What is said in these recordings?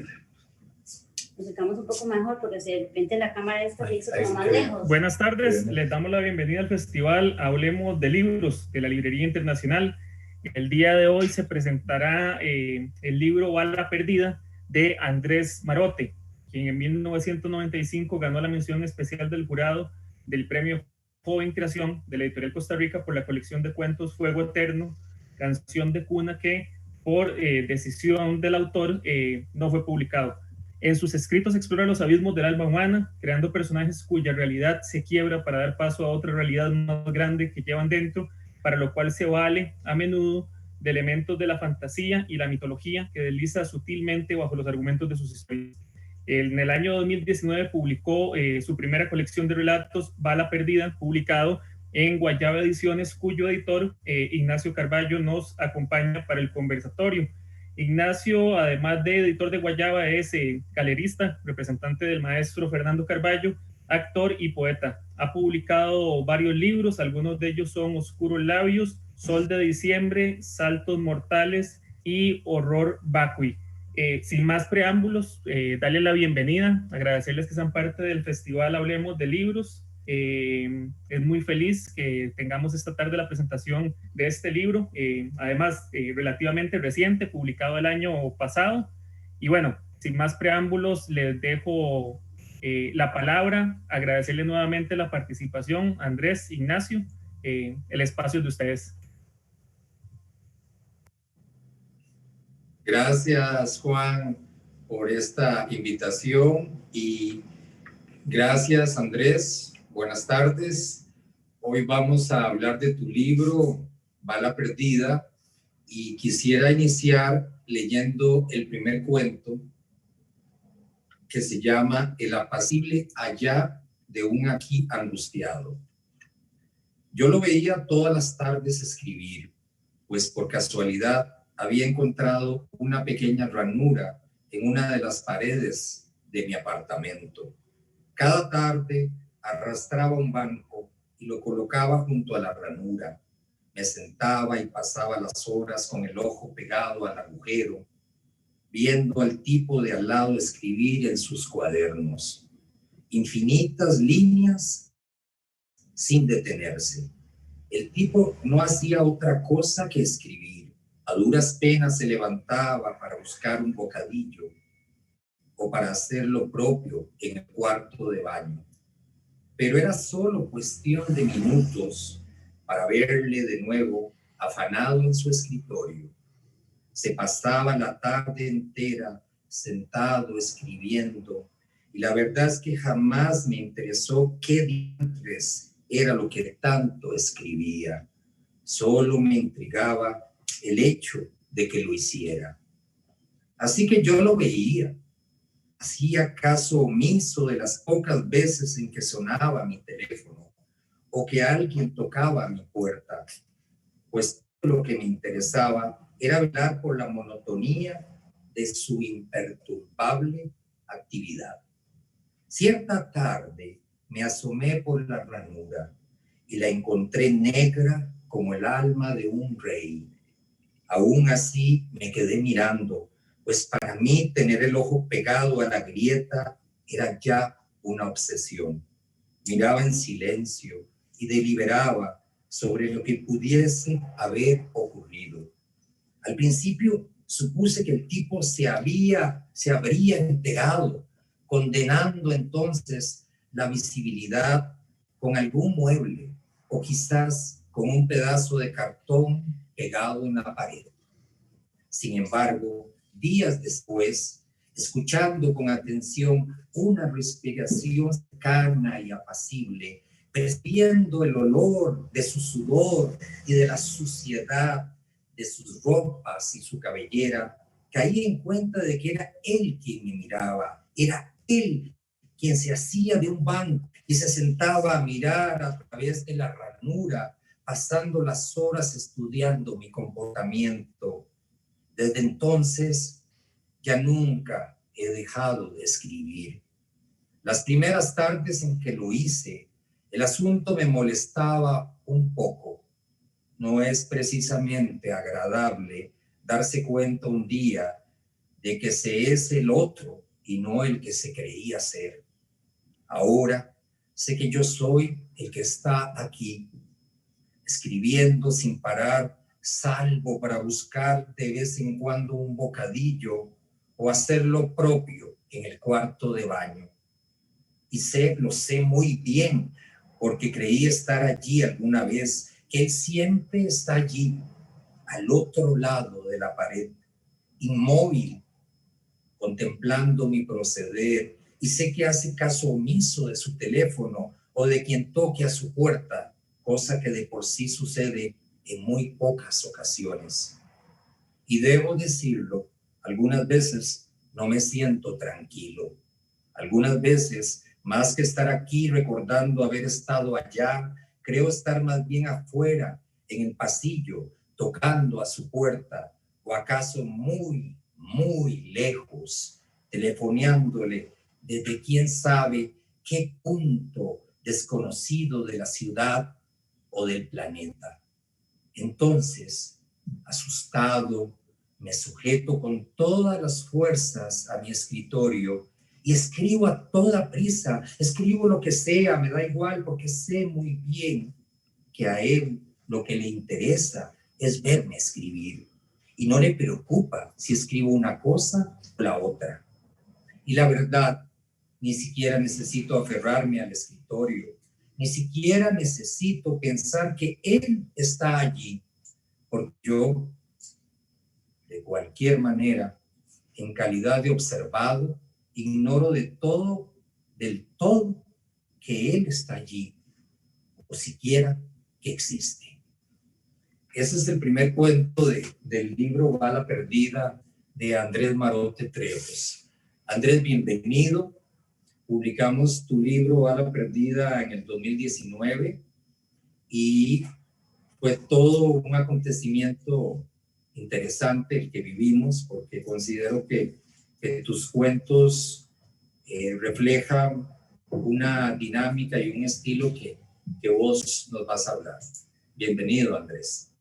Nos acercamos un poco mejor porque si de repente la cámara esta se hizo como más lejos. Buenas tardes, les damos la bienvenida al festival Hablemos de Libros de la Librería Internacional. El día de hoy se presentará el libro Bala Perdida de Andrés Marote, quien en 1995 ganó la mención especial del jurado del Premio Joven Creación de la Editorial Costa Rica por la colección de cuentos Fuego Eterno, Canción de Cuna, que por decisión del autor no fue publicado. En sus escritos explora los abismos del alma humana, creando personajes cuya realidad se quiebra para dar paso a otra realidad más grande que llevan dentro, para lo cual se vale a menudo de elementos de la fantasía y la mitología que desliza sutilmente bajo los argumentos de sus historias. En el año 2019 publicó su primera colección de relatos, Bala Perdida, publicado en Guayaba Ediciones, cuyo editor, Ignacio Carballo, nos acompaña para el conversatorio. Ignacio, además de editor de Guayaba, es galerista, representante del maestro Fernando Carballo, actor y poeta. Ha publicado varios libros, algunos de ellos son Oscuros Labios, Sol de Diciembre, Saltos Mortales y Horror Vacui. Sin más preámbulos, darle la bienvenida, agradecerles que sean parte del festival Hablemos de Libros. Es muy feliz que tengamos esta tarde la presentación de este libro, además relativamente reciente, publicado el año pasado. Y bueno, sin más preámbulos, les dejo la palabra, agradecerles nuevamente la participación, Andrés, Ignacio, el espacio es de ustedes. Gracias, Juan, por esta invitación y gracias, Andrés. Buenas tardes. Hoy vamos a hablar de tu libro, Bala Perdida, y quisiera iniciar leyendo el primer cuento que se llama El apacible allá de un aquí angustiado. Yo lo veía todas las tardes escribir, pues por casualidad había encontrado una pequeña ranura en una de las paredes de mi apartamento. Cada tarde arrastraba un banco y lo colocaba junto a la ranura. Me sentaba y pasaba las horas con el ojo pegado al agujero, viendo al tipo de al lado escribir en sus cuadernos. Infinitas líneas sin detenerse. El tipo no hacía otra cosa que escribir. A duras penas se levantaba para buscar un bocadillo o para hacer lo propio en el cuarto de baño. Pero era solo cuestión de minutos para verle de nuevo afanado en su escritorio. Se pasaba la tarde entera sentado escribiendo y la verdad es que jamás me interesó qué diantres era lo que tanto escribía. Solo me intrigaba el hecho de que lo hiciera. Así que yo lo veía. Hacía caso omiso de las pocas veces en que sonaba mi teléfono o que alguien tocaba mi puerta, pues lo que me interesaba era velar por la monotonía de su imperturbable actividad. Cierta tarde me asomé por la ranura y la encontré negra como el alma de un rey. Aún así me quedé mirando, pues para mí tener el ojo pegado a la grieta era ya una obsesión. Miraba en silencio y deliberaba sobre lo que pudiese haber ocurrido. Al principio supuse que el tipo se habría enterado, condenando entonces la visibilidad con algún mueble o quizás con un pedazo de cartón pegado en la pared. Sin embargo, días después, escuchando con atención una respiración cercana y apacible, percibiendo el olor de su sudor y de la suciedad de sus ropas y su cabellera, caí en cuenta de que era él quien me miraba, era él quien se hacía de un banco y se sentaba a mirar a través de la ranura, pasando las horas estudiando mi comportamiento. Desde entonces, ya nunca he dejado de escribir. Las primeras tardes en que lo hice, el asunto me molestaba un poco. No es precisamente agradable darse cuenta un día de que se es el otro y no el que se creía ser. Ahora sé que yo soy el que está aquí, escribiendo sin parar, salvo para buscar de vez en cuando un bocadillo o hacer lo propio en el cuarto de baño. Y lo sé muy bien, porque creí estar allí alguna vez, que él siempre está allí, al otro lado de la pared, inmóvil, contemplando mi proceder, y sé que hace caso omiso de su teléfono o de quien toque a su puerta, cosa que de por sí sucede en muy pocas ocasiones. Y debo decirlo, algunas veces no me siento tranquilo. Algunas veces, más que estar aquí recordando haber estado allá, creo estar más bien afuera, en el pasillo, tocando a su puerta, o acaso muy, muy lejos, telefoneándole desde quién sabe qué punto desconocido de la ciudad o del planeta. Entonces, asustado, me sujeto con todas las fuerzas a mi escritorio y escribo a toda prisa, escribo lo que sea, me da igual, porque sé muy bien que a él lo que le interesa es verme escribir y no le preocupa si escribo una cosa o la otra. Y la verdad, ni siquiera necesito aferrarme al escritorio, ni siquiera necesito pensar que él está allí, porque yo, de cualquier manera, en calidad de observado, ignoro del todo, que él está allí, o siquiera que existe. Ese es el primer cuento del libro Bala Perdida de Andrés Marote Trejos. Andrés, bienvenido. Publicamos tu libro Bala Perdida en el 2019 y fue todo un acontecimiento interesante el que vivimos, porque considero que tus cuentos reflejan una dinámica y un estilo que vos nos vas a hablar. Bienvenido, Andrés.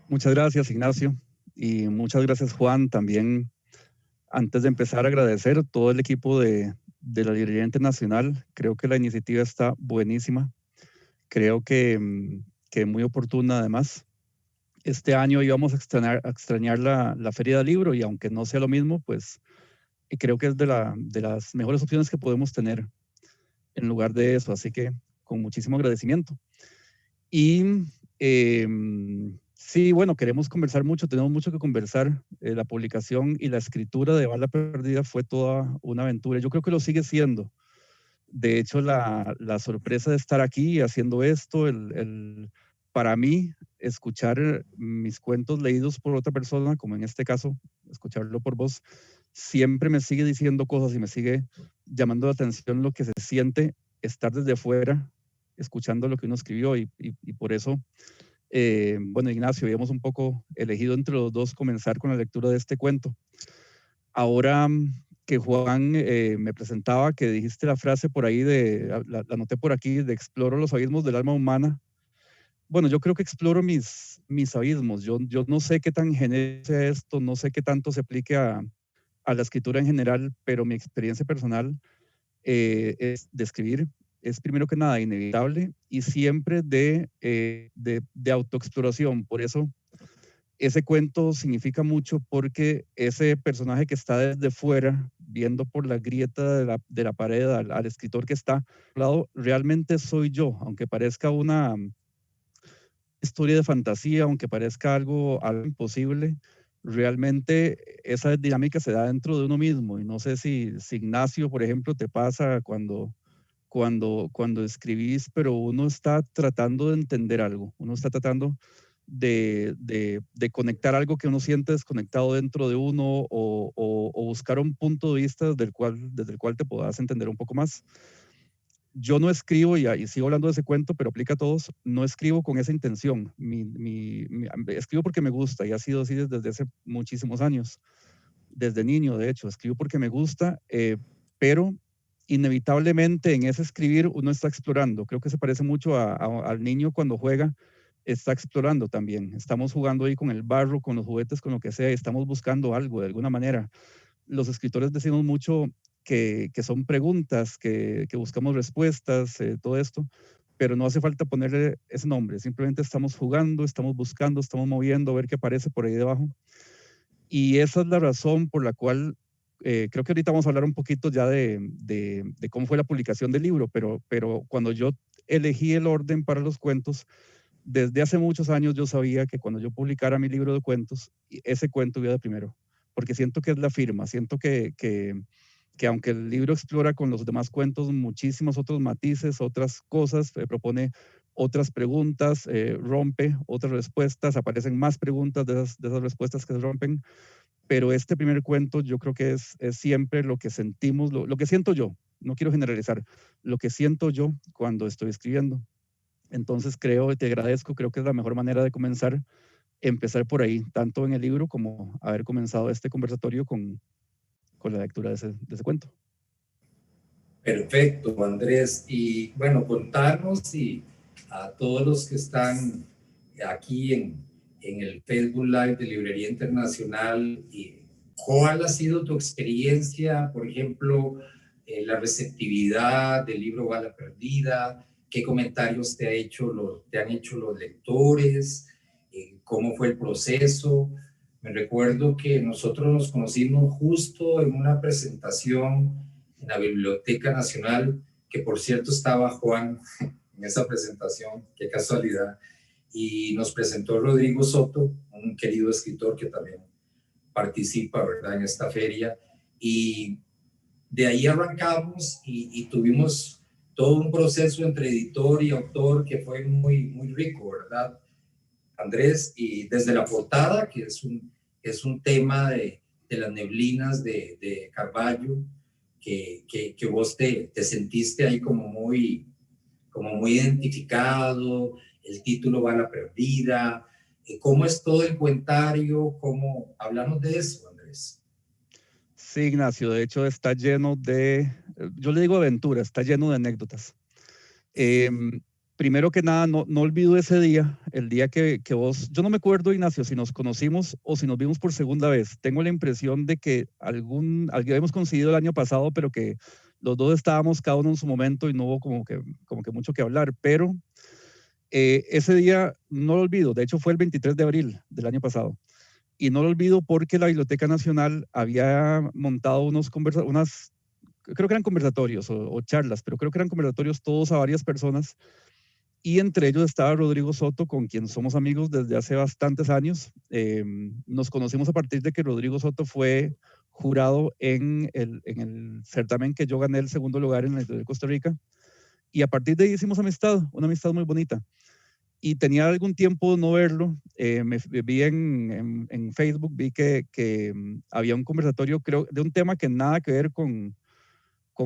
Muchas gracias, Ignacio, y muchas gracias, Juan. También, antes de empezar, agradecer a todo el equipo de la Librería Internacional. Creo que la iniciativa está buenísima. Creo que muy oportuna, además. Este año íbamos a extrañar la Feria del Libro, y aunque no sea lo mismo, pues creo que es de las mejores opciones que podemos tener en lugar de eso. Así que con muchísimo agradecimiento. Y sí, bueno, queremos conversar mucho, tenemos mucho que conversar. La publicación y la escritura de Bala Perdida fue toda una aventura. Yo creo que lo sigue siendo. De hecho, la sorpresa de estar aquí haciendo esto, para mí, escuchar mis cuentos leídos por otra persona, como en este caso, escucharlo por vos, siempre me sigue diciendo cosas y me sigue llamando la atención lo que se siente estar desde afuera, escuchando lo que uno escribió, y por eso, bueno, Ignacio, habíamos un poco elegido entre los dos comenzar con la lectura de este cuento. Ahora que Juan me presentaba, que dijiste la frase por ahí, la anoté por aquí, de exploro los abismos del alma humana. Bueno, yo creo que exploro mis abismos. Yo no sé qué tan genérico es esto, no sé qué tanto se aplique a la escritura en general, pero mi experiencia personal es de escribir, es primero que nada inevitable y siempre de autoexploración. Por eso ese cuento significa mucho, porque ese personaje que está desde fuera, viendo por la grieta de la pared al escritor que está al lado, realmente soy yo, aunque parezca una historia de fantasía, aunque parezca algo imposible. Realmente esa dinámica se da dentro de uno mismo, y no sé si Ignacio, por ejemplo, te pasa cuando escribís, pero uno está tratando de entender algo, uno está tratando de conectar algo que uno siente desconectado dentro de uno, o buscar un punto de vista desde el cual te puedas entender un poco más. Yo no escribo, y sigo hablando de ese cuento, pero aplica a todos, no escribo con esa intención. Escribo porque me gusta, y ha sido así desde hace muchísimos años, desde niño, de hecho. Escribo porque me gusta, pero inevitablemente en ese escribir uno está explorando. Creo que se parece mucho al niño cuando juega está explorando también. Estamos jugando ahí con el barro, con los juguetes, con lo que sea, estamos buscando algo de alguna manera. Los escritores decimos mucho que son preguntas, que buscamos respuestas, todo esto, pero no hace falta ponerle ese nombre, simplemente estamos jugando, estamos buscando, estamos moviendo, a ver qué aparece por ahí debajo. Y esa es la razón por la cual creo que ahorita vamos a hablar un poquito ya de cómo fue la publicación del libro, pero cuando yo elegí el orden para los cuentos, desde hace muchos años yo sabía que cuando yo publicara mi libro de cuentos, ese cuento iba de primero, porque siento que es la firma, siento que aunque el libro explora con los demás cuentos muchísimos otros matices, otras cosas, propone otras preguntas, rompe otras respuestas, aparecen más preguntas de esas respuestas que se rompen, pero este primer cuento yo creo que es siempre lo que sentimos, lo que siento yo, no quiero generalizar, lo que siento yo cuando estoy escribiendo. Entonces creo, te agradezco, creo que es la mejor manera de comenzar, empezar por ahí, tanto en el libro como haber comenzado este conversatorio con la lectura de ese cuento. Perfecto, Andrés. Y bueno, contarnos y a todos los que están aquí en el Facebook Live de Librería Internacional, y ¿cuál ha sido tu experiencia, por ejemplo, la receptividad del libro Bala Perdida? ¿Qué comentarios te han hecho los lectores? ¿Cómo fue el proceso? Me recuerdo que nosotros nos conocimos justo en una presentación en la Biblioteca Nacional, que por cierto estaba Juan en esa presentación, qué casualidad, y nos presentó Rodrigo Soto, un querido escritor que también participa, ¿verdad?, en esta feria, y de ahí arrancamos y tuvimos todo un proceso entre editor y autor que fue muy, muy rico, ¿verdad, Andrés? Y desde la portada, que es un tema de las neblinas de Carballo, que vos te sentiste ahí como muy identificado, el título Bala Perdida. ¿Cómo es todo el cuentario? Hablamos de eso, Andrés. Sí, Ignacio, de hecho está lleno de, yo le digo aventura, está lleno de anécdotas. Primero que nada, no olvido ese día, el día que vos, yo no me acuerdo, Ignacio, si nos conocimos o si nos vimos por segunda vez. Tengo la impresión de que habíamos coincidido el año pasado, pero que los dos estábamos cada uno en su momento y no hubo como que mucho que hablar, pero ese día no lo olvido, de hecho fue el 23 de abril del año pasado. Y no lo olvido porque la Biblioteca Nacional había montado creo que eran conversatorios o charlas, pero creo que eran conversatorios todos a varias personas. Y entre ellos estaba Rodrigo Soto, con quien somos amigos desde hace bastantes años. Nos conocimos a partir de que Rodrigo Soto fue jurado en el certamen que yo gané el segundo lugar en la historia de Costa Rica. Y a partir de ahí hicimos amistad, una amistad muy bonita. Y tenía algún tiempo de no verlo, me vi en Facebook, vi que había un conversatorio, creo, de un tema que nada que ver con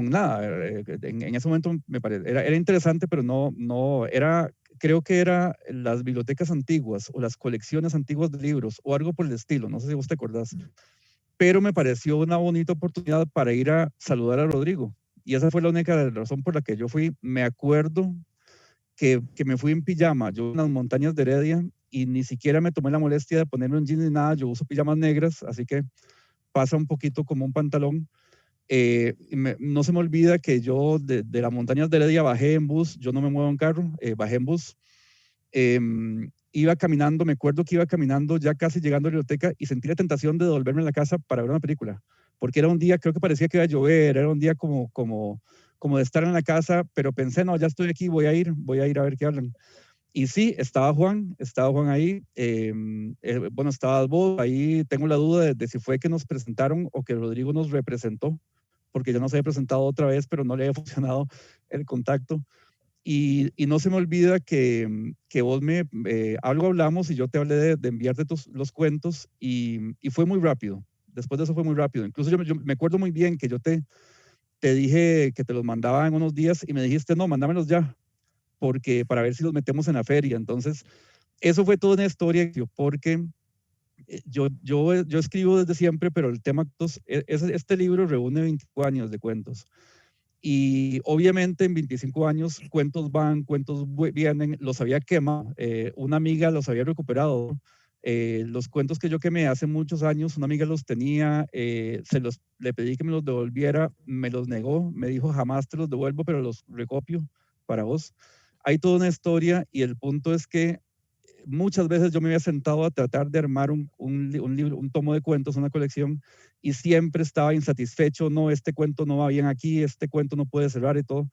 nada. En ese momento me parece, era interesante, pero creo que era las bibliotecas antiguas o las colecciones antiguas de libros o algo por el estilo, no sé si vos te acordás. Pero me pareció una bonita oportunidad para ir a saludar a Rodrigo. Y esa fue la única razón por la que yo fui. Me acuerdo que me fui en pijama, yo en las montañas de Heredia, y ni siquiera me tomé la molestia de ponerme un jean ni nada. Yo uso pijamas negras, así que pasa un poquito como un pantalón. No se me olvida que yo de las montañas de Heredia bajé en bus, yo no me muevo en carro, bajé en bus, iba caminando, me acuerdo que iba caminando ya casi llegando a la biblioteca y sentí la tentación de devolverme a la casa para ver una película, porque era un día, creo que parecía que iba a llover, era un día como de estar en la casa, pero pensé, no, ya estoy aquí, voy a ir a ver qué hablan. Y sí, estaba Juan ahí, bueno, estabas vos, ahí tengo la duda de si fue que nos presentaron o que Rodrigo nos representó, porque yo nos había presentado otra vez, pero no le había funcionado el contacto. Y no se me olvida que vos algo hablamos y yo te hablé de enviarte los cuentos y fue muy rápido. Después de eso fue muy rápido. Incluso yo me acuerdo muy bien que yo te dije que te los mandaba en unos días y me dijiste, no, mándamelos ya, porque para ver si los metemos en la feria. Entonces, eso fue toda una historia, porque yo escribo desde siempre, pero el tema, este libro reúne 25 años de cuentos. Y obviamente en 25 años cuentos van, cuentos vienen, los había quemado, una amiga los había recuperado. Los cuentos que yo quemé hace muchos años, una amiga los tenía, le pedí que me los devolviera, me los negó, me dijo jamás te los devuelvo, pero los recopio para vos. Hay toda una historia y el punto es que muchas veces yo me había sentado a tratar de armar un libro, un tomo de cuentos, una colección, y siempre estaba insatisfecho, no, este cuento no va bien aquí, este cuento no puede cerrar y todo.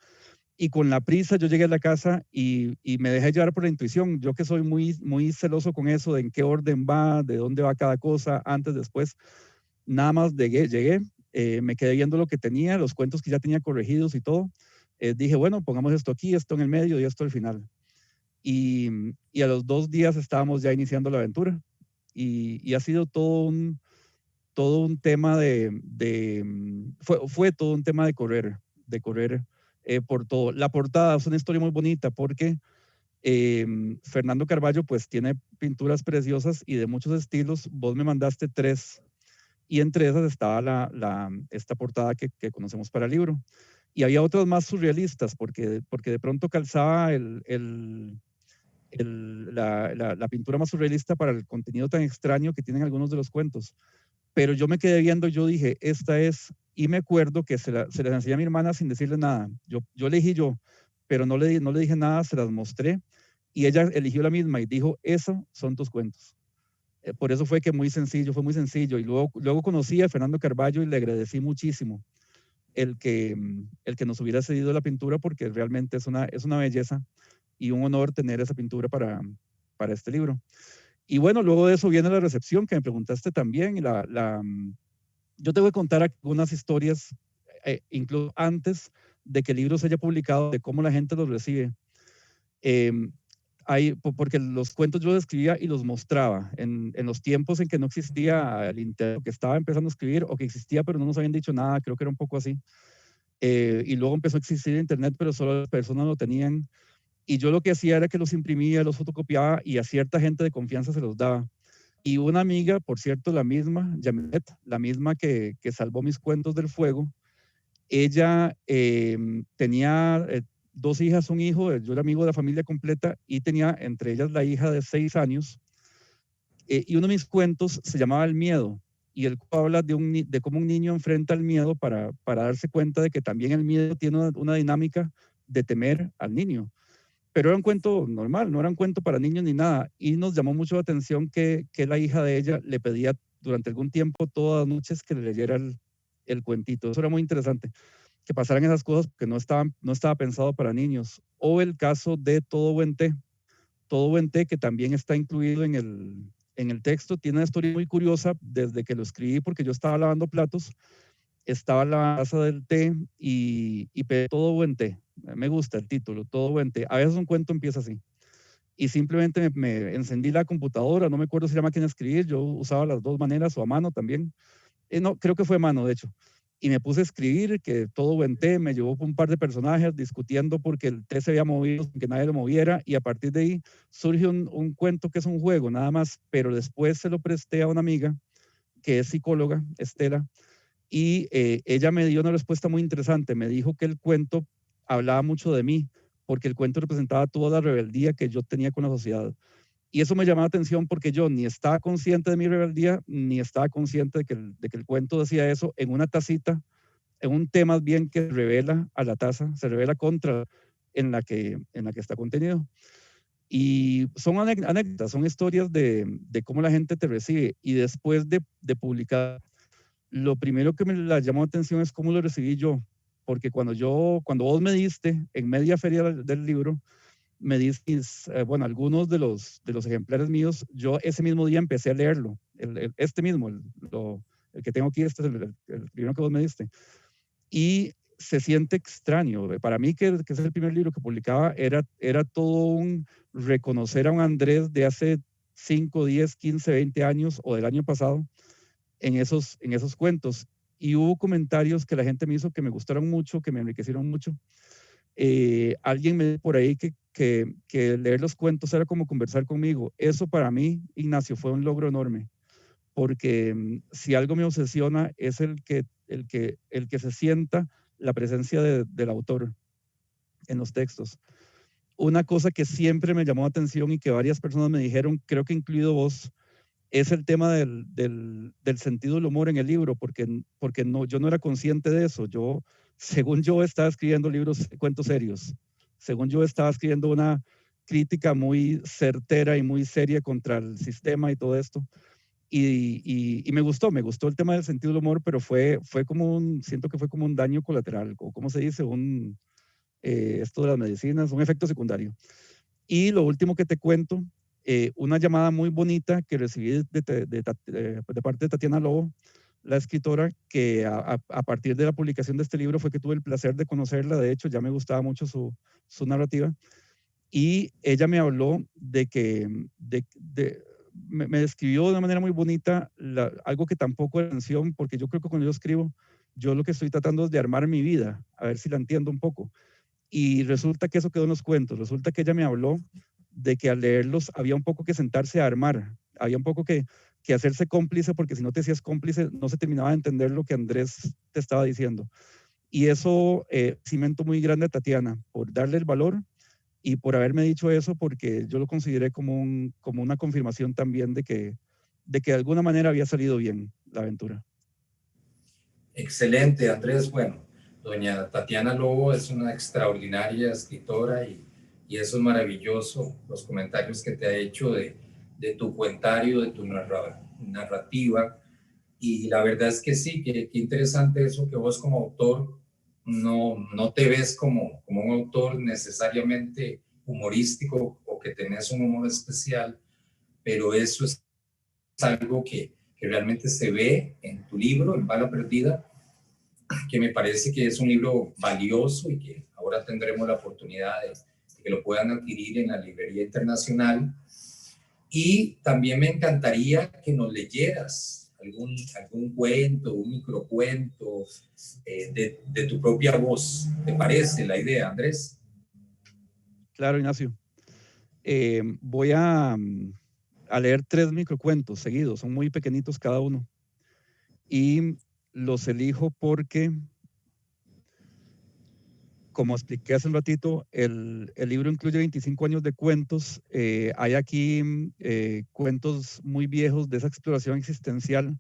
Y con la prisa yo llegué a la casa y me dejé llevar por la intuición. Yo que soy muy celoso con eso, de en qué orden va, de dónde va cada cosa, antes, después. Nada más llegué, me quedé viendo lo que tenía, los cuentos que ya tenía corregidos y todo. Dije, bueno, pongamos esto aquí, esto en el medio y esto al final. Y a los 2 días estábamos ya iniciando la aventura. Y ha sido todo un tema fue todo un tema de correr por todo. La portada es una historia muy bonita porque Fernando Carballo pues tiene pinturas preciosas y de muchos estilos. Vos me mandaste 3 y entre esas estaba esta portada que conocemos para el libro. Y había otras más surrealistas porque de pronto calzaba la pintura más surrealista para el contenido tan extraño que tienen algunos de los cuentos. Pero yo me quedé viendo, yo dije, esta es, y me acuerdo que se las enseñé a mi hermana sin decirle nada. Yo elegí pero no le dije nada, se las mostré, y ella eligió la misma y dijo, eso son tus cuentos. Por eso fue muy sencillo, y luego conocí a Fernando Carballo y le agradecí muchísimo el que nos hubiera cedido la pintura, porque realmente es una belleza y un honor tener esa pintura para este libro. Y bueno, luego de eso viene la recepción, que me preguntaste también. Yo te voy a contar algunas historias, incluso antes de que el libro se haya publicado, de cómo la gente los recibe. Porque los cuentos yo los escribía y los mostraba en los tiempos en que no existía el internet, que estaba empezando a escribir, o que existía pero no nos habían dicho nada, creo que era un poco así. Y luego empezó a existir internet, pero solo las personas lo tenían. Y yo lo que hacía era que los imprimía, los fotocopiaba y a cierta gente de confianza se los daba. Y una amiga, por cierto, la misma, Yamilet, la misma que salvó mis cuentos del fuego, ella tenía 2 hijas, un hijo, yo era amigo de la familia completa y tenía entre ellas la hija de 6 años. Y uno de mis cuentos se llamaba El miedo, y él habla de cómo un niño enfrenta el miedo para darse cuenta de que también el miedo tiene una dinámica de temer al niño. Pero era un cuento normal, no era un cuento para niños ni nada. Y nos llamó mucho la atención que la hija de ella le pedía durante algún tiempo, todas las noches, que le leyera el cuentito. Eso era muy interesante, que pasaran esas cosas porque no estaba pensado para niños. O el caso de Todo Buen Té, que también está incluido en el texto. Tiene una historia muy curiosa desde que lo escribí, porque yo estaba lavando platos, estaba en la taza del té y pedí Todo Buen Té. Me gusta el título, Todo Buen Té. A veces un cuento empieza así. Y simplemente me encendí la computadora, no me acuerdo si era máquina de escribir, yo usaba las 2 maneras, o a mano también. No, creo que fue a mano, de hecho. Y me puse a escribir que Todo Buen Té, me llevó un par de personajes discutiendo porque el té se había movido sin que nadie lo moviera, y a partir de ahí surge un cuento que es un juego, nada más, pero después se lo presté a una amiga que es psicóloga, Estela, y ella me dio una respuesta muy interesante. Me dijo que el cuento hablaba mucho de mí, porque el cuento representaba toda la rebeldía que yo tenía con la sociedad. Y eso me llamaba la atención porque yo ni estaba consciente de mi rebeldía, ni estaba consciente de que el cuento decía eso en una tacita, en un tema bien que revela a la taza, se revela contra en la que está contenido. Y son anécdotas, son historias de cómo la gente te recibe. Y después de publicar, lo primero que me llamó la atención es cómo lo recibí yo. Porque cuando vos me diste, en media feria del libro, me diste, algunos de los ejemplares míos, yo ese mismo día empecé a leerlo. Este mismo, el que tengo aquí, este es el primero que vos me diste. Y se siente extraño. Para mí, que es el primer libro que publicaba, era todo un reconocer a un Andrés de hace 5, 10, 15, 20 años o del año pasado en esos cuentos. Y hubo comentarios que la gente me hizo que me gustaron mucho, que me enriquecieron mucho. Alguien me dijo por ahí que leer los cuentos era como conversar conmigo. Eso para mí, Ignacio, fue un logro enorme, porque si algo me obsesiona es el que se sienta la presencia del autor en los textos. Una cosa que siempre me llamó la atención y que varias personas me dijeron, creo que incluido vos, es el tema del sentido del humor en el libro, porque no, yo no era consciente de eso. Según yo, estaba escribiendo cuentos serios. Según yo, estaba escribiendo una crítica muy certera y muy seria contra el sistema y todo esto. Y me gustó el tema del sentido del humor, pero siento que fue como un daño colateral, o ¿cómo se dice? Esto de las medicinas, un efecto secundario. Y lo último que te cuento, una llamada muy bonita que recibí de parte de Tatiana Lobo, la escritora, que a partir de la publicación de este libro fue que tuve el placer de conocerla. De hecho, ya me gustaba mucho su narrativa. Y ella me habló de que me describió de una manera muy bonita algo que tampoco era atención, porque yo creo que cuando yo escribo, yo lo que estoy tratando es de armar mi vida, a ver si la entiendo un poco. Y resulta que eso quedó en los cuentos. Resulta que ella me habló de que al leerlos había un poco que sentarse a armar, había un poco que hacerse cómplice, porque si no te hacías cómplice no se terminaba de entender lo que Andrés te estaba diciendo. Y eso, cimento muy grande a Tatiana, por darle el valor y por haberme dicho eso, porque yo lo consideré como una confirmación también de que de alguna manera había salido bien la aventura. Excelente, Andrés. Bueno, doña Tatiana Lobo es una extraordinaria escritora y eso es maravilloso, los comentarios que te ha hecho de tu cuentario, de tu narrativa. Y la verdad es que sí, que interesante eso, que vos como autor no te ves como un autor necesariamente humorístico o que tenés un humor especial, pero eso es algo que realmente se ve en tu libro, en Bala Perdida, que me parece que es un libro valioso y que ahora tendremos la oportunidad de que lo puedan adquirir en la Librería Internacional. Y también me encantaría que nos leyeras algún cuento, un microcuento de tu propia voz. ¿Te parece la idea, Andrés? Claro, Ignacio. Voy a leer 3 microcuentos seguidos, son muy pequeñitos cada uno. Y los elijo porque, como expliqué hace un ratito, el libro incluye 25 años de cuentos. Hay aquí cuentos muy viejos de esa exploración existencial.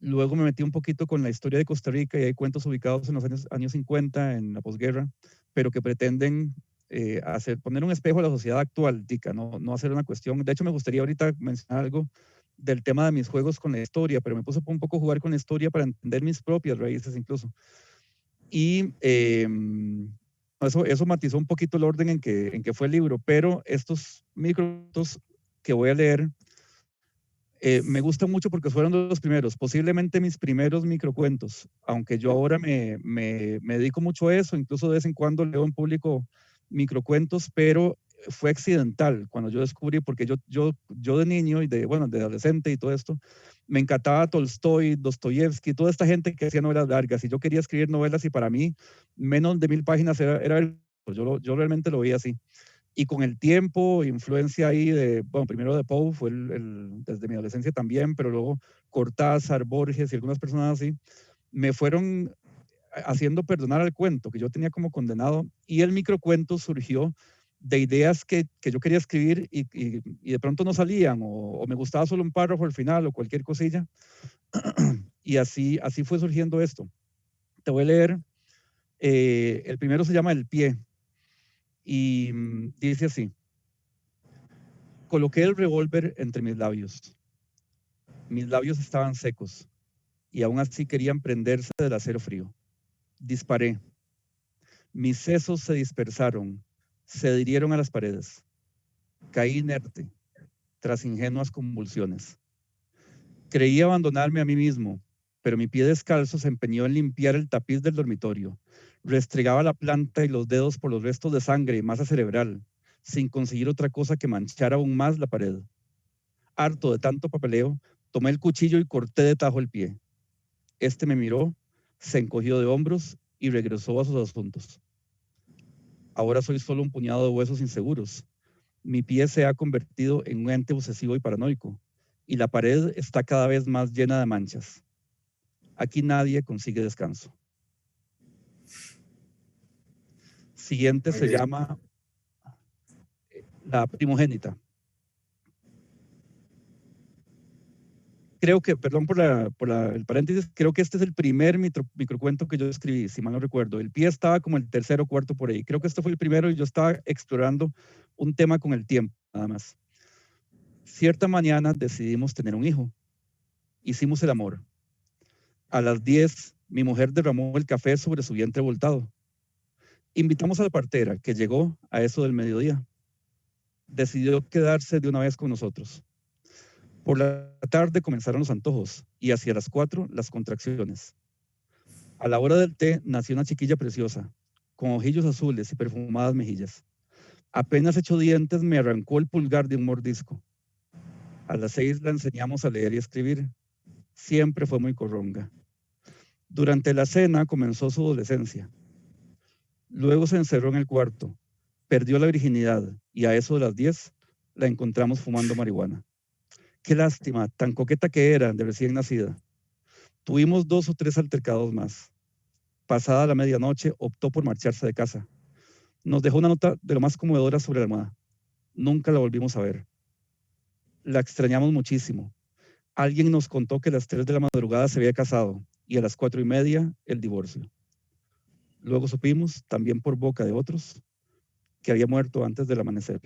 Luego me metí un poquito con la historia de Costa Rica y hay cuentos ubicados en los años 50, en la posguerra, pero que pretenden poner un espejo a la sociedad actual, tica, no hacer una cuestión. De hecho, me gustaría ahorita mencionar algo del tema de mis juegos con la historia, pero me puse un poco a jugar con la historia para entender mis propias raíces incluso. Y eso matizó un poquito el orden en que fue el libro, pero estos microcuentos que voy a leer me gustan mucho porque fueron los primeros, posiblemente mis primeros microcuentos, aunque yo ahora me dedico mucho a eso, incluso de vez en cuando leo en público microcuentos, pero fue accidental cuando yo descubrí, porque yo de niño y de adolescente y todo esto, me encantaba Tolstoy, Dostoyevsky, toda esta gente que hacía novelas largas, y yo quería escribir novelas y para mí menos de 1000 páginas era yo realmente lo veía así. Y con el tiempo, influencia ahí primero de Poe, fue desde mi adolescencia también, pero luego Cortázar, Borges y algunas personas así, me fueron haciendo perdonar al cuento que yo tenía como condenado, y el microcuento surgió de ideas que yo quería escribir y de pronto no salían, o me gustaba solo un párrafo al final o cualquier cosilla, y así fue surgiendo esto. Te voy a leer, el primero se llama El pie, y dice así: coloqué el revólver entre mis labios. Mis labios estaban secos y aún así querían prenderse del acero frío. Disparé. Mis sesos se dispersaron, se adhirieron a las paredes. Caí inerte, tras ingenuas convulsiones. Creí abandonarme a mí mismo, pero mi pie descalzo se empeñó en limpiar el tapiz del dormitorio. Restregaba la planta y los dedos por los restos de sangre y masa cerebral, sin conseguir otra cosa que manchar aún más la pared. Harto de tanto papeleo, tomé el cuchillo y corté de tajo el pie. Este me miró, se encogió de hombros y regresó a sus asuntos. Ahora soy solo un puñado de huesos inseguros. Mi pie se ha convertido en un ente obsesivo y paranoico, y la pared está cada vez más llena de manchas. Aquí nadie consigue descanso. siguiente se llama La primogénita. Creo que, perdón por el paréntesis, creo que este es el primer microcuento que yo escribí, si mal no recuerdo. El pie estaba como el tercero o cuarto por ahí. Creo que este fue el primero y yo estaba explorando un tema con el tiempo, nada más. Cierta mañana decidimos tener un hijo. Hicimos el amor. A las 10, mi mujer derramó el café sobre su vientre voltado. Invitamos a la partera, que llegó a eso del mediodía. Decidió quedarse de una vez con nosotros. Por la tarde comenzaron los antojos y hacia las 4 las contracciones. A la hora del té nació una chiquilla preciosa, con ojillos azules y perfumadas mejillas. Apenas hecho dientes me arrancó el pulgar de un mordisco. A las 6 la enseñamos a leer y escribir. Siempre fue muy corronga. Durante la cena comenzó su adolescencia. Luego se encerró en el cuarto, perdió la virginidad y a eso de las 10 la encontramos fumando marihuana. Qué lástima, tan coqueta que era de recién nacida. Tuvimos 2 o 3 altercados más. Pasada la medianoche optó por marcharse de casa. Nos dejó una nota de lo más conmovedora sobre la almohada. Nunca la volvimos a ver. La extrañamos muchísimo. Alguien nos contó que a las 3 de la madrugada se había casado y a las 4:30 el divorcio. Luego supimos, también por boca de otros, que había muerto antes del amanecer.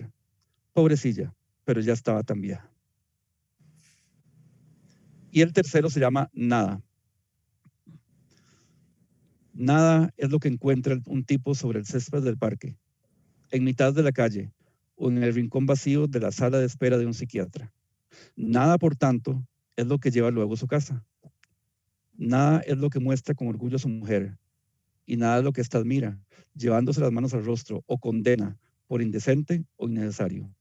Pobrecilla, pero ya estaba tan vieja. Y el tercero se llama Nada. Nada es lo que encuentra un tipo sobre el césped del parque, en mitad de la calle o en el rincón vacío de la sala de espera de un psiquiatra. Nada, por tanto, es lo que lleva luego a su casa. Nada es lo que muestra con orgullo a su mujer. Y nada es lo que ésta admira, llevándose las manos al rostro o condena por indecente o innecesario.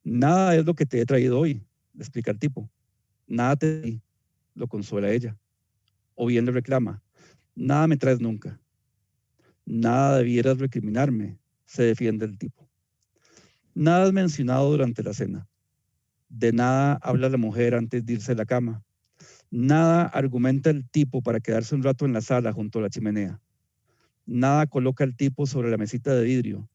Nada es lo que te he traído hoy, le explica el tipo. Nada te di, lo consuela ella. O bien le reclama, nada me traes nunca. Nada debieras recriminarme, se defiende el tipo. Nada es mencionado durante la cena. De nada habla la mujer antes de irse a la cama. Nada argumenta el tipo para quedarse un rato en la sala junto a la chimenea. Nada coloca el tipo sobre la mesita de vidrio,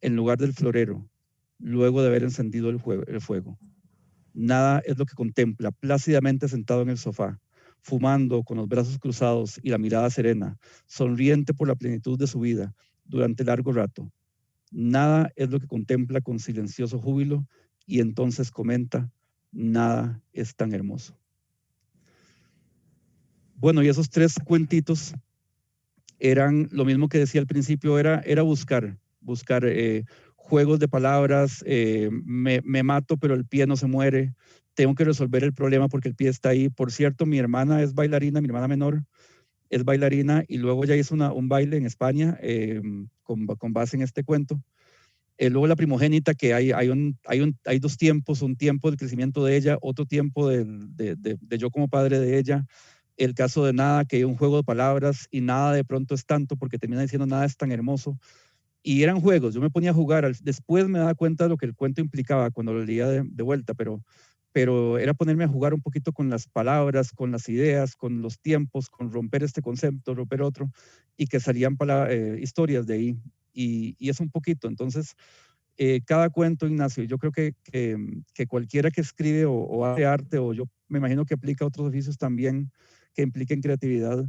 en lugar del florero, luego de haber encendido el fuego. Nada es lo que contempla plácidamente sentado en el sofá, fumando con los brazos cruzados y la mirada serena, sonriente por la plenitud de su vida durante largo rato. Nada es lo que contempla con silencioso júbilo y entonces comenta, nada es tan hermoso. Bueno, y esos 3 cuentitos eran lo mismo que decía al principio, era buscar juegos de palabras, me mato pero el pie no se muere, tengo que resolver el problema porque el pie está ahí. Por cierto, mi hermana es bailarina, mi hermana menor es bailarina y luego ya hizo un baile en España con base en este cuento. Luego la primogénita, que hay 2 tiempos, un tiempo del crecimiento de ella, otro tiempo de yo como padre de ella. El caso de Nada, que hay un juego de palabras y nada de pronto es tanto porque termina diciendo nada es tan hermoso. Y eran juegos, yo me ponía a jugar, después me daba cuenta de lo que el cuento implicaba cuando lo leía de vuelta, pero era ponerme a jugar un poquito con las palabras, con las ideas, con los tiempos, con romper este concepto, romper otro, y que salían historias de ahí. Y es un poquito, entonces, cada cuento, Ignacio, yo creo que cualquiera que escribe o hace arte, o yo me imagino que aplica otros oficios también que impliquen creatividad,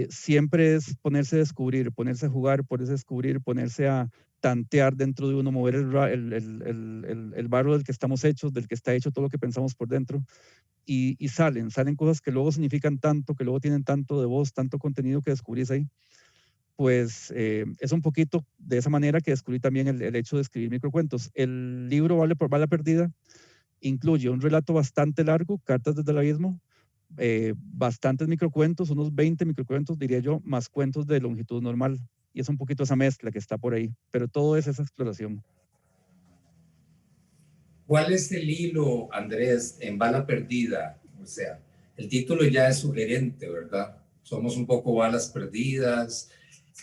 siempre es ponerse a descubrir, ponerse a jugar, ponerse a descubrir, ponerse a tantear dentro de uno, mover el barro del que estamos hechos, del que está hecho todo lo que pensamos por dentro, y salen cosas que luego significan tanto, que luego tienen tanto de voz, tanto contenido que descubrís ahí. Pues es un poquito de esa manera que descubrí también el hecho de escribir microcuentos. El libro Bala Perdida incluye un relato bastante largo, Cartas desde el Abismo, bastantes microcuentos, unos 20 microcuentos, diría yo, más cuentos de longitud normal. Y es un poquito esa mezcla que está por ahí, pero todo es esa exploración. ¿Cuál es el hilo, Andrés, en Bala Perdida? O sea, el título ya es sugerente, ¿verdad? Somos un poco balas perdidas.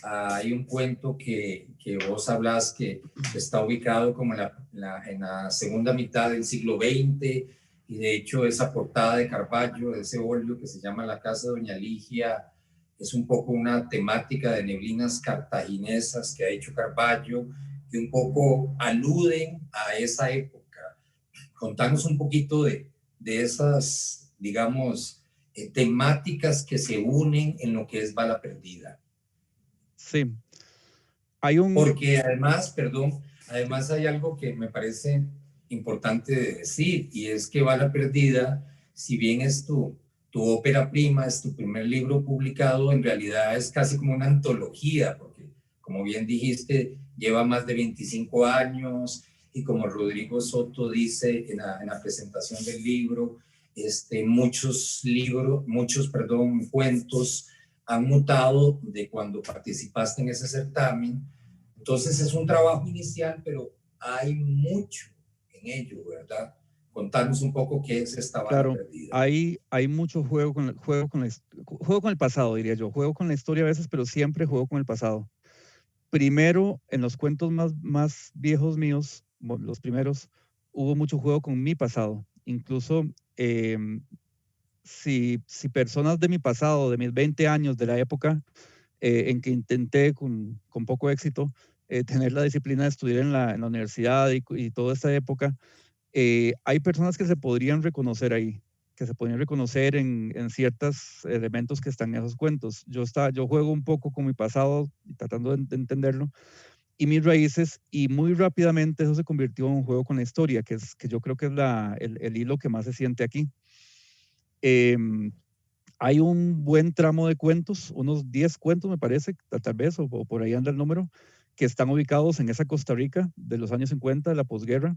Hay un cuento que vos hablas que está ubicado como en la segunda mitad del siglo XX, y de hecho esa portada de Carballo, de ese óleo que se llama La casa de Doña Ligia, es un poco una temática de neblinas cartaginesas que ha hecho Carballo, que un poco aluden a esa época. Contanos un poquito de esas, digamos, temáticas que se unen en lo que es Bala Perdida. Sí, hay un... Porque además, perdón, además hay algo que me parece importante de decir, y es que Bala Perdida, si bien es tu ópera prima, es tu primer libro publicado, en realidad es casi como una antología, porque como bien dijiste, lleva más de 25 años, y como Rodrigo Soto dice en la presentación del libro, muchos cuentos han mutado de cuando participaste en ese certamen. Entonces es un trabajo inicial, pero hay mucho en ello, ¿verdad? Contarnos un poco qué es esta Bala Perdida. Hay mucho juego con el pasado, diría yo. Juego con la historia a veces, pero siempre juego con el pasado. Primero, en los cuentos más viejos míos, los primeros, hubo mucho juego con mi pasado. Incluso si personas de mi pasado, de mis 20 años, de la época en que intenté con poco éxito tener la disciplina de estudiar en la universidad y toda esta época, hay personas que se podrían reconocer ahí, que se podrían reconocer en ciertos elementos que están en esos cuentos. Yo juego un poco con mi pasado, tratando de entenderlo, y mis raíces, y muy rápidamente eso se convirtió en un juego con la historia, que yo creo que es el hilo que más se siente aquí. Hay un buen tramo de cuentos, unos 10 cuentos me parece, tal vez, o por ahí anda el número, que están ubicados en esa Costa Rica de los años 50, de la posguerra.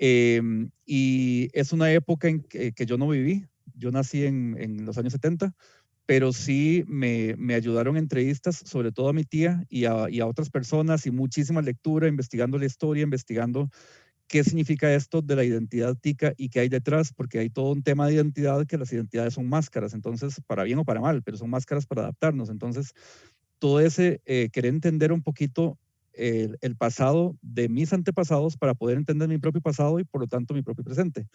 Y es una época en que yo no viví. Yo nací en los años 70, pero sí me ayudaron entrevistas, sobre todo a mi tía y a otras personas, y muchísima lectura, investigando la historia, investigando qué significa esto de la identidad tica y qué hay detrás, porque hay todo un tema de identidad, que las identidades son máscaras, entonces, para bien o para mal, pero son máscaras para adaptarnos. Entonces, todo ese querer entender un poquito el pasado de mis antepasados para poder entender mi propio pasado y por lo tanto mi propio presente.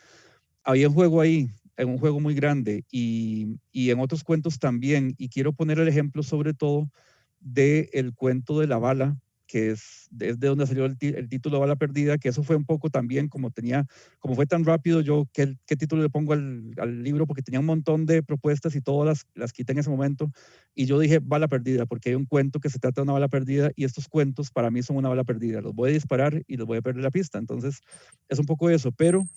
Había un juego ahí, un juego muy grande, y en otros cuentos también, y quiero poner el ejemplo sobre todo del cuento de la bala, que es de donde salió el título Bala Perdida, que eso fue un poco también como fue tan rápido yo, ¿qué título le pongo al libro? Porque tenía un montón de propuestas y todas las quité en ese momento, y yo dije Bala Perdida, porque hay un cuento que se trata de una bala perdida, y estos cuentos para mí son una bala perdida, los voy a disparar y los voy a perder la pista. Entonces es un poco eso, pero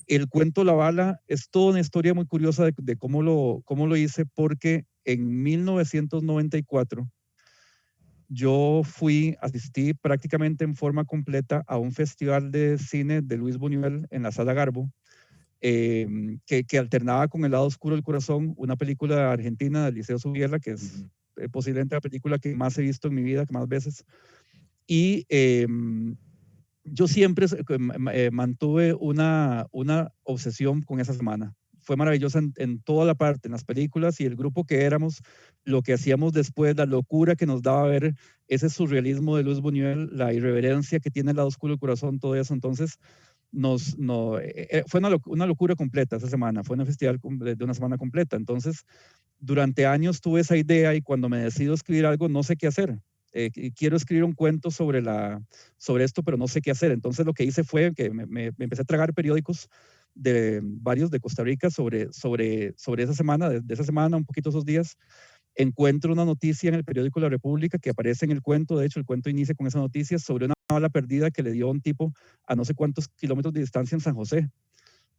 el cuento La Bala es toda una historia muy curiosa de cómo lo hice, porque en 1994 yo asistí prácticamente en forma completa a un festival de cine de Luis Buñuel en la Sala Garbo, que alternaba con El lado oscuro del corazón, una película argentina de Liceo Subiela, que es posiblemente la película que más he visto en mi vida, que más veces. Y yo siempre mantuve una obsesión con esa semana. Fue maravillosa en toda la parte, en las películas y el grupo que éramos, lo que hacíamos después, la locura que nos daba ver ese surrealismo de Luis Buñuel, la irreverencia que tiene El lado oscuro del corazón, todo eso. Entonces, fue una locura completa esa semana, fue un festival de una semana completa. Entonces, durante años tuve esa idea, y cuando me decido escribir algo, no sé qué hacer. Quiero escribir un cuento sobre esto, pero no sé qué hacer. Entonces lo que hice fue que me empecé a tragar periódicos varios de Costa Rica sobre esa semana, de esa semana, un poquito esos días. Encuentro una noticia en el periódico La República que aparece en el cuento. De hecho, el cuento inicia con esa noticia sobre una bala perdida que le dio a un tipo a no sé cuántos kilómetros de distancia en San José,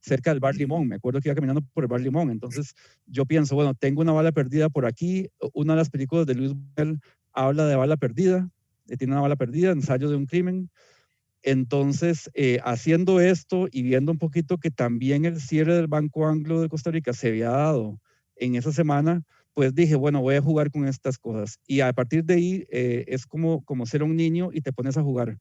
cerca del Bar Limón. Me acuerdo que iba caminando por el Bar Limón. Entonces yo pienso, bueno, tengo una bala perdida por aquí. Una de las películas de Luis Buñuel habla de bala perdida, tiene una bala perdida, ensayo de un crimen. Entonces, haciendo esto y viendo un poquito que también el cierre del Banco Anglo de Costa Rica se había dado en esa semana, pues dije, bueno, voy a jugar con estas cosas. Y a partir de ahí es como ser un niño y te pones a jugar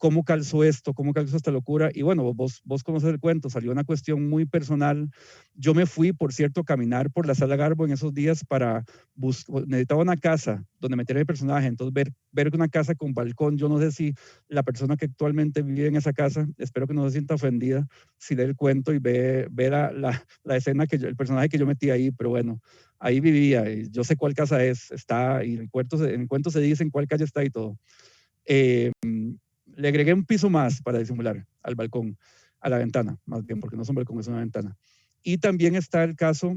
¿cómo calzó esto? ¿Cómo calzó esta locura? Y bueno, vos conoces el cuento, salió una cuestión muy personal. Yo me fui, por cierto, a caminar por la Sala Garbo en esos días para buscar, necesitaba una casa donde meter el personaje, entonces ver una casa con balcón, yo no sé si la persona que actualmente vive en esa casa, espero que no se sienta ofendida si lee el cuento y ve la escena, el personaje que yo metí ahí, pero bueno, ahí vivía, y yo sé cuál casa está, y en el cuento se dice en cuál calle está y todo. Le agregué un piso más para disimular al balcón, a la ventana, más bien, porque no es un balcón, es una ventana. Y también está el caso,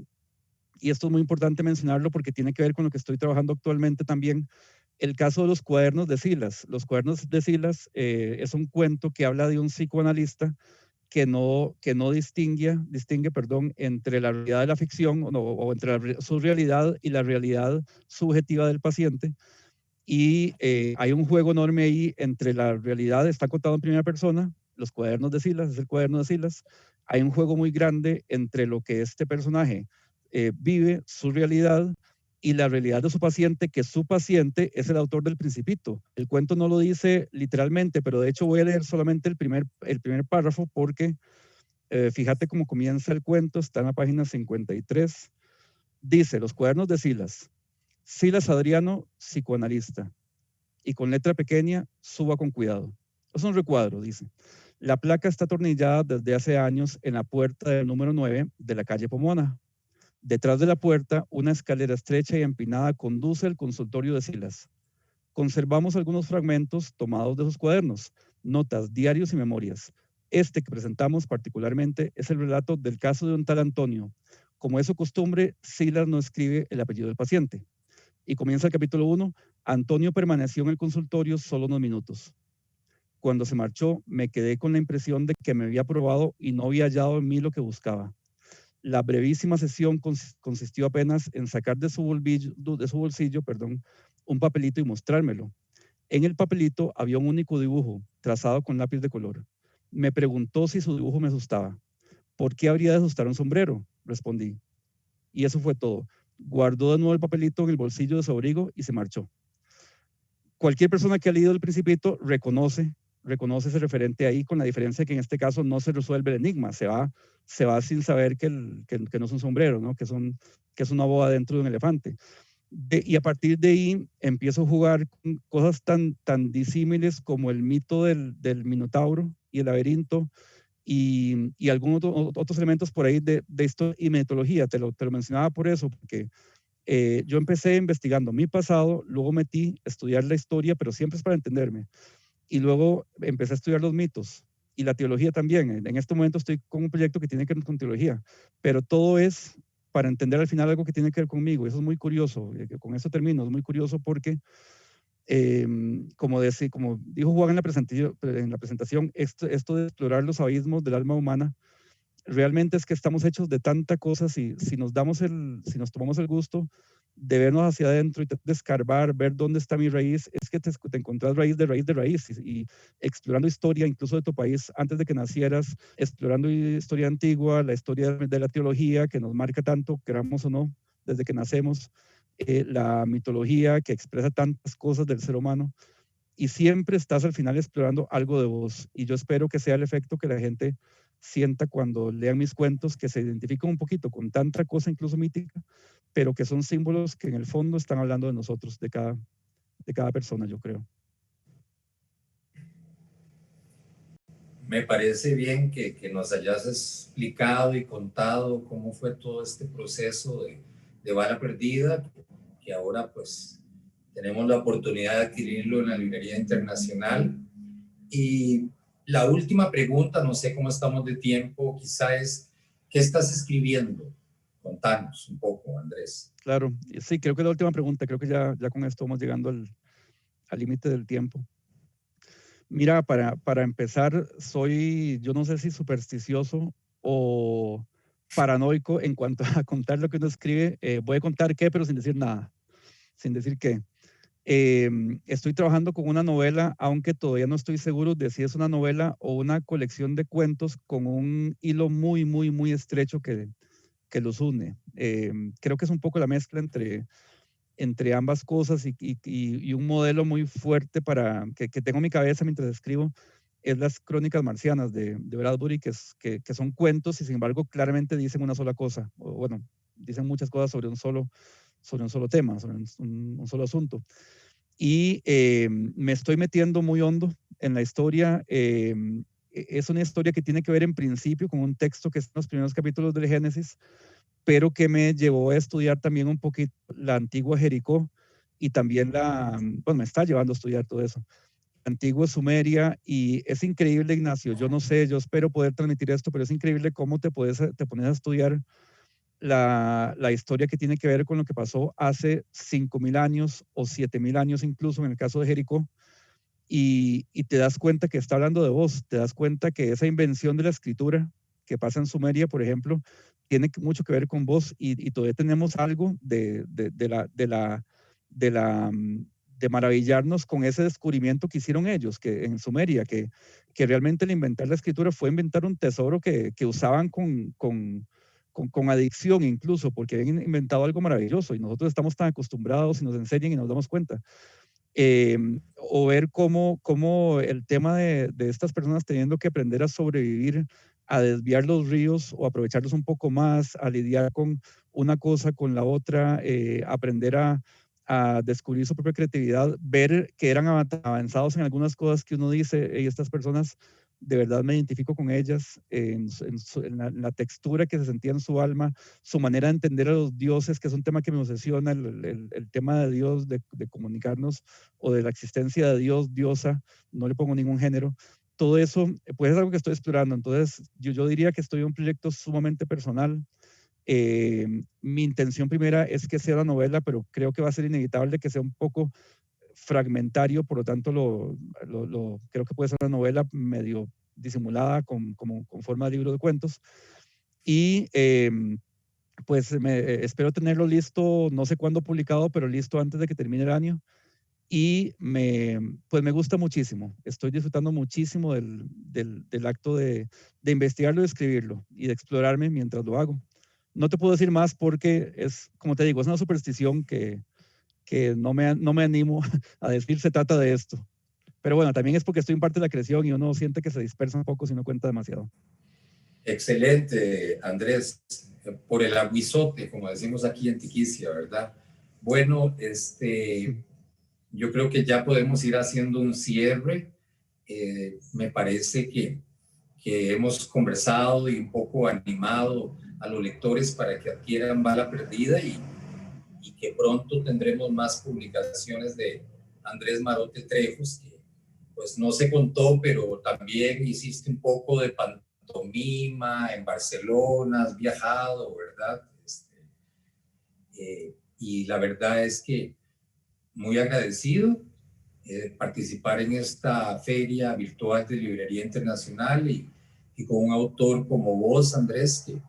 y esto es muy importante mencionarlo porque tiene que ver con lo que estoy trabajando actualmente también, el caso de los cuadernos de Silas. Los cuadernos de Silas es un cuento que habla de un psicoanalista que no distingue, entre la realidad de la ficción o entre su realidad y la realidad subjetiva del paciente. Y hay un juego enorme ahí entre la realidad, está contado en primera persona, los cuadernos de Silas, es el cuaderno de Silas. Hay un juego muy grande entre lo que este personaje vive, su realidad, y la realidad de su paciente, que su paciente es el autor del Principito. El cuento no lo dice literalmente, pero de hecho voy a leer solamente el primer párrafo porque fíjate cómo comienza el cuento, está en la página 53. Dice, los cuadernos de Silas. Silas Adriano, psicoanalista. Y con letra pequeña, suba con cuidado. Es un recuadro, dice. La placa está atornillada desde hace años en la puerta del número 9 de la calle Pomona. Detrás de la puerta, una escalera estrecha y empinada conduce al consultorio de Silas. Conservamos algunos fragmentos tomados de sus cuadernos, notas, diarios y memorias. Este que presentamos particularmente es el relato del caso de un tal Antonio. Como es su costumbre, Silas no escribe el apellido del paciente. Y comienza el capítulo 1. Antonio permaneció en el consultorio solo unos minutos. Cuando se marchó, me quedé con la impresión de que me había probado y no había hallado en mí lo que buscaba. La brevísima sesión consistió apenas en sacar de su bolsillo, un papelito y mostrármelo. En el papelito había un único dibujo, trazado con lápiz de color. Me preguntó si su dibujo me asustaba. ¿Por qué habría de asustar un sombrero? Respondí. Y eso fue todo. Guardó de nuevo el papelito en el bolsillo de su abrigo y se marchó. Cualquier persona que ha leído El Principito reconoce ese referente ahí, con la diferencia que en este caso no se resuelve el enigma, se va sin saber que no es un sombrero, ¿no? que es una boa dentro de un elefante. Y a partir de ahí empiezo a jugar con cosas tan disímiles como el mito del Minotauro y el laberinto, y algunos otros elementos por ahí de historia y metodología. Te lo mencionaba por eso, porque yo empecé investigando mi pasado, luego metí a estudiar la historia, pero siempre es para entenderme. Y luego empecé a estudiar los mitos y la teología también. En este momento estoy con un proyecto que tiene que ver con teología, pero todo es para entender al final algo que tiene que ver conmigo. Eso es muy curioso. Con eso termino. Es muy curioso porque, como dijo Juan en la presentación, esto de explorar los abismos del alma humana, realmente es que estamos hechos de tanta cosa. Si nos tomamos el gusto de vernos hacia adentro y de escarbar, ver dónde está mi raíz, es que te encontrás raíz de raíz, y explorando historia incluso de tu país antes de que nacieras, explorando historia antigua, la historia de la teología que nos marca tanto, queramos o no, desde que nacemos, la mitología que expresa tantas cosas del ser humano, y siempre estás al final explorando algo de vos, y yo espero que sea el efecto que la gente sienta cuando lean mis cuentos, que se identifican un poquito con tanta cosa incluso mítica, pero que son símbolos que en el fondo están hablando de nosotros, de cada persona, yo creo. Me parece bien que nos hayas explicado y contado cómo fue todo este proceso de Bala Perdida, que ahora pues tenemos la oportunidad de adquirirlo en la Librería Internacional. Y la última pregunta, no sé cómo estamos de tiempo, quizá es, ¿qué estás escribiendo? Contanos un poco, Andrés. Claro, sí, creo que la última pregunta, creo que ya con esto vamos llegando al límite del tiempo. Mira, para empezar, yo no sé si supersticioso o paranoico en cuanto a contar lo que uno escribe. Voy a contar qué, pero sin decir nada, sin decir qué. Estoy trabajando con una novela, aunque todavía no estoy seguro de si es una novela o una colección de cuentos con un hilo muy, muy, muy estrecho que los une. Creo que es un poco la mezcla entre ambas cosas y un modelo muy fuerte que tengo en mi cabeza mientras escribo, es las Crónicas Marcianas de Bradbury, que son cuentos y sin embargo claramente dicen una sola cosa, o bueno, dicen muchas cosas sobre un solo tema, sobre un solo asunto. Y me estoy metiendo muy hondo en la historia. Es una historia que tiene que ver en principio con un texto que está en los primeros capítulos del Génesis, pero que me llevó a estudiar también un poquito la antigua Jericó y también me está llevando a estudiar todo eso, la antigua Sumeria. Y es increíble, Ignacio, yo no sé, yo espero poder transmitir esto, pero es increíble cómo te pones a estudiar la historia que tiene que ver con lo que pasó hace 5.000 años o 7.000 años incluso en el caso de Jericó, y te das cuenta que está hablando de vos, te das cuenta que esa invención de la escritura que pasa en Sumeria, por ejemplo, tiene mucho que ver con vos, y todavía tenemos algo de maravillarnos con ese descubrimiento que hicieron ellos, que en Sumeria, que realmente el inventar la escritura fue inventar un tesoro que usaban con adicción incluso, porque habían inventado algo maravilloso y nosotros estamos tan acostumbrados y nos enseñan y nos damos cuenta. O ver cómo el tema de estas personas teniendo que aprender a sobrevivir, a desviar los ríos o aprovecharlos un poco más, a lidiar con una cosa con la otra, aprender a descubrir su propia creatividad, ver que eran avanzados en algunas cosas que uno dice, y estas personas de verdad me identifico con ellas, en la textura que se sentía en su alma, su manera de entender a los dioses, que es un tema que me obsesiona, el tema de Dios, de comunicarnos, o de la existencia de Dios, diosa, no le pongo ningún género. Todo eso pues es algo que estoy explorando. Entonces yo diría que estoy en un proyecto sumamente personal. Mi intención primera es que sea la novela, pero creo que va a ser inevitable que sea un poco fragmentario, por lo tanto creo que puede ser una novela medio disimulada con forma de libro de cuentos. Y pues espero tenerlo listo, no sé cuándo publicado, pero listo antes de que termine el año. Y pues me gusta muchísimo, estoy disfrutando muchísimo del acto de investigarlo, de escribirlo y de explorarme mientras lo hago. No te puedo decir más porque es, como te digo, es una superstición que no me animo a decir se trata de esto. Pero bueno, también es porque estoy en parte de la creación y uno siente que se dispersa un poco si no cuenta demasiado. Excelente, Andrés, por el aguizote, como decimos aquí en Tiquicia, ¿verdad? Bueno, yo creo que ya podemos ir haciendo un cierre. Me parece que hemos conversado y un poco animado a los lectores para que adquieran Bala Perdida, y que pronto tendremos más publicaciones de Andrés Marote Trejos, que pues no se contó, pero también hiciste un poco de pantomima en Barcelona, has viajado, ¿verdad? Y la verdad es que muy agradecido de participar en esta feria virtual de Librería Internacional, y con un autor como vos, Andrés, que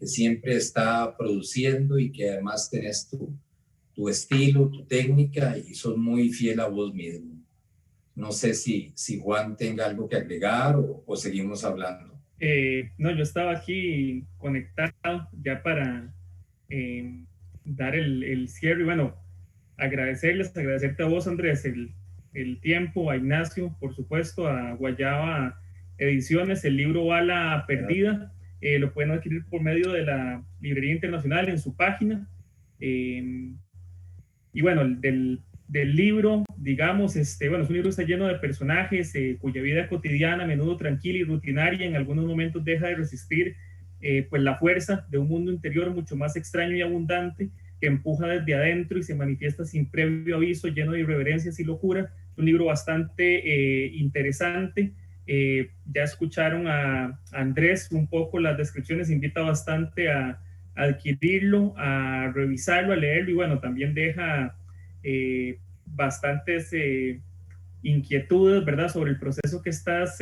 siempre está produciendo y que además tenés tu estilo, tu técnica, y sos muy fiel a vos mismo. No sé si Juan tenga algo que agregar o seguimos hablando. No, yo estaba aquí conectado ya para dar el cierre. Y bueno, agradecerte a vos, Andrés, el tiempo, a Ignacio, por supuesto, a Guayaba Ediciones, el libro Bala Perdida. Lo pueden adquirir por medio de la Librería Internacional en su página. Y bueno, del libro, digamos, bueno, es un libro que está lleno de personajes cuya vida cotidiana, a menudo tranquila y rutinaria, en algunos momentos deja de resistir pues la fuerza de un mundo interior mucho más extraño y abundante, que empuja desde adentro y se manifiesta sin previo aviso, lleno de irreverencias y locura. Es un libro bastante interesante. Ya escucharon a Andrés un poco las descripciones, invita bastante a adquirirlo, a revisarlo, a leerlo, y bueno, también deja bastantes inquietudes, ¿verdad?, sobre el proceso que estás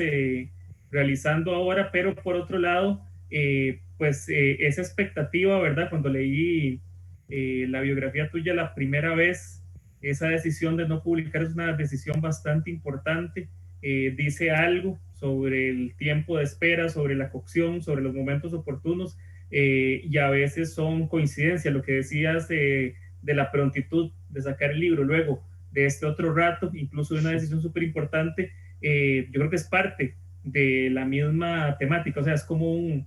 realizando ahora, pero por otro lado, pues esa expectativa, ¿verdad?, cuando leí la biografía tuya la primera vez, esa decisión de no publicar es una decisión bastante importante. Dice algo sobre el tiempo de espera, sobre la cocción, sobre los momentos oportunos, y a veces son coincidencias, lo que decías de la prontitud de sacar el libro, luego de este otro rato, incluso de una decisión súper importante, yo creo que es parte de la misma temática, o sea, es como un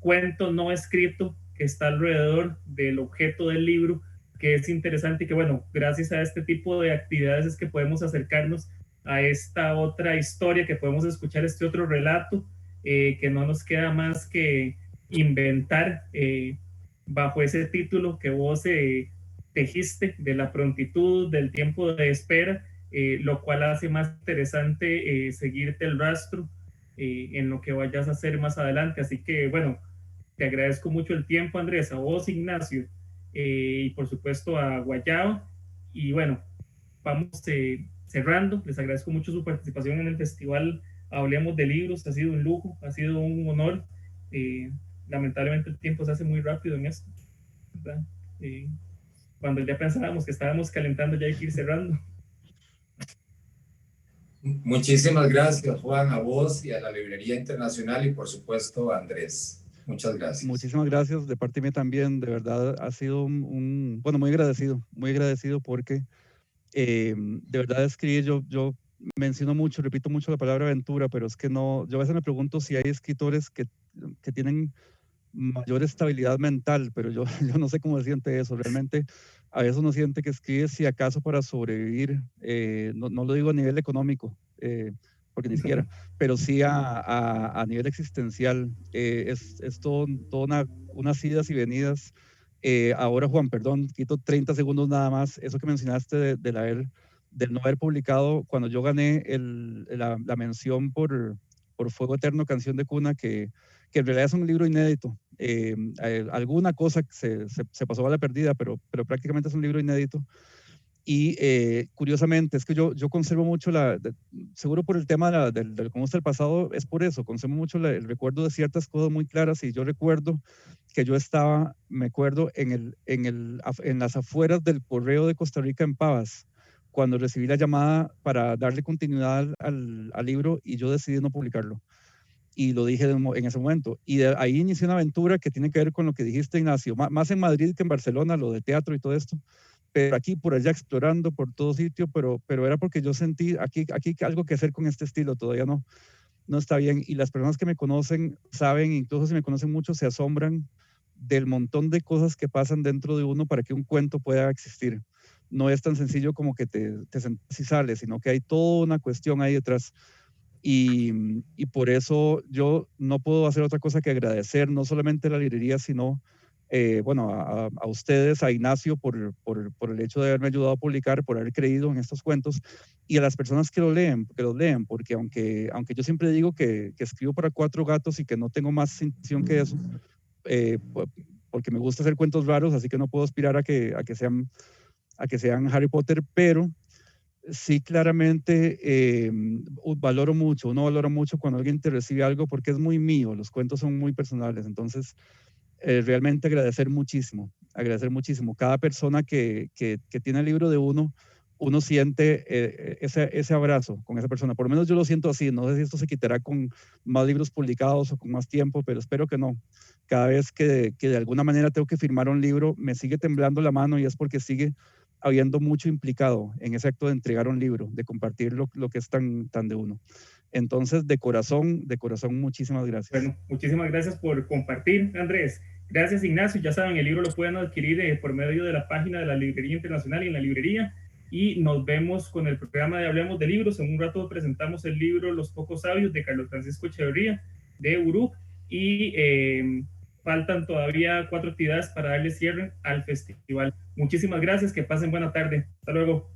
cuento no escrito que está alrededor del objeto del libro, que es interesante y que, bueno, gracias a este tipo de actividades es que podemos acercarnos a esta otra historia, que podemos escuchar este otro relato, que no nos queda más que inventar bajo ese título que vos tejiste de la prontitud, del tiempo de espera, lo cual hace más interesante seguirte el rastro en lo que vayas a hacer más adelante. Así que, bueno, te agradezco mucho el tiempo, Andrés, a vos, Ignacio, y por supuesto a Guayaba. Y bueno, vamos cerrando. Les agradezco mucho su participación en el festival Hablemos de Libros. Ha sido un lujo, ha sido un honor. Lamentablemente el tiempo se hace muy rápido en esto, ¿verdad? Cuando ya pensábamos que estábamos calentando, ya hay que ir cerrando. Muchísimas gracias, Juan, a vos y a la Librería Internacional y por supuesto a Andrés. Muchas gracias. Muchísimas gracias de parte mía también. De verdad ha sido bueno, muy agradecido porque de verdad escribir, yo menciono mucho, repito mucho la palabra aventura, pero es que no, yo a veces me pregunto si hay escritores que tienen mayor estabilidad mental, pero yo no sé cómo se siente eso. Realmente a veces uno siente que escribe si acaso para sobrevivir, no lo digo a nivel económico, porque ni siquiera, pero sí a nivel existencial. Es toda unas idas y venidas. Ahora, Juan, perdón, quito 30 segundos nada más. Eso que mencionaste del no haber publicado, cuando yo gané la mención por Fuego Eterno, Canción de Cuna, que en realidad es un libro inédito. Alguna cosa se pasó a la perdida, pero prácticamente es un libro inédito. Y curiosamente, es que yo conservo mucho seguro por el tema del cómo está el pasado, es por eso, conservo mucho el recuerdo de ciertas cosas muy claras. Y yo recuerdo que yo estaba, me acuerdo, en las afueras del Correo de Costa Rica en Pavas, cuando recibí la llamada para darle continuidad al libro, y yo decidí no publicarlo. Y lo dije en ese momento. Y de ahí inicié una aventura que tiene que ver con lo que dijiste, Ignacio, más en Madrid que en Barcelona, lo de teatro y todo esto, pero aquí por allá explorando por todo sitio, pero era porque yo sentí aquí algo que hacer con este estilo, todavía no está bien. Y las personas que me conocen saben, incluso si me conocen mucho, se asombran del montón de cosas que pasan dentro de uno para que un cuento pueda existir. No es tan sencillo como que te sientas y sales, sino que hay toda una cuestión ahí detrás. Y por eso yo no puedo hacer otra cosa que agradecer no solamente a la librería, sino bueno, a ustedes, a Ignacio, por el hecho de haberme ayudado a publicar, por haber creído en estos cuentos, y a las personas que los leen, porque aunque yo siempre digo que escribo para 4 gatos y que no tengo más intención que eso, porque me gusta hacer cuentos raros, así que no puedo aspirar a que sean Harry Potter, pero sí, claramente uno valora mucho cuando alguien te recibe algo, porque es muy mío, los cuentos son muy personales. Entonces realmente agradecer muchísimo. Cada persona que tiene el libro de uno siente ese abrazo con esa persona. Por lo menos yo lo siento así. No sé si esto se quitará con más libros publicados o con más tiempo, pero espero que no. Cada vez que de alguna manera tengo que firmar un libro, me sigue temblando la mano, y es porque sigue habiendo mucho implicado en ese acto de entregar un libro, de compartir lo que es tan de uno. Entonces, de corazón, muchísimas gracias. Bueno, muchísimas gracias por compartir, Andrés. Gracias, Ignacio. Ya saben, el libro lo pueden adquirir por medio de la página de la Librería Internacional y en la librería. Y nos vemos con el programa de Hablemos de Libros. En un rato presentamos el libro Los Pocos Sabios de Carlos Francisco Echeverría de Urú. Y faltan todavía 4 actividades para darle cierre al festival. Muchísimas gracias. Que pasen buena tarde. Hasta luego.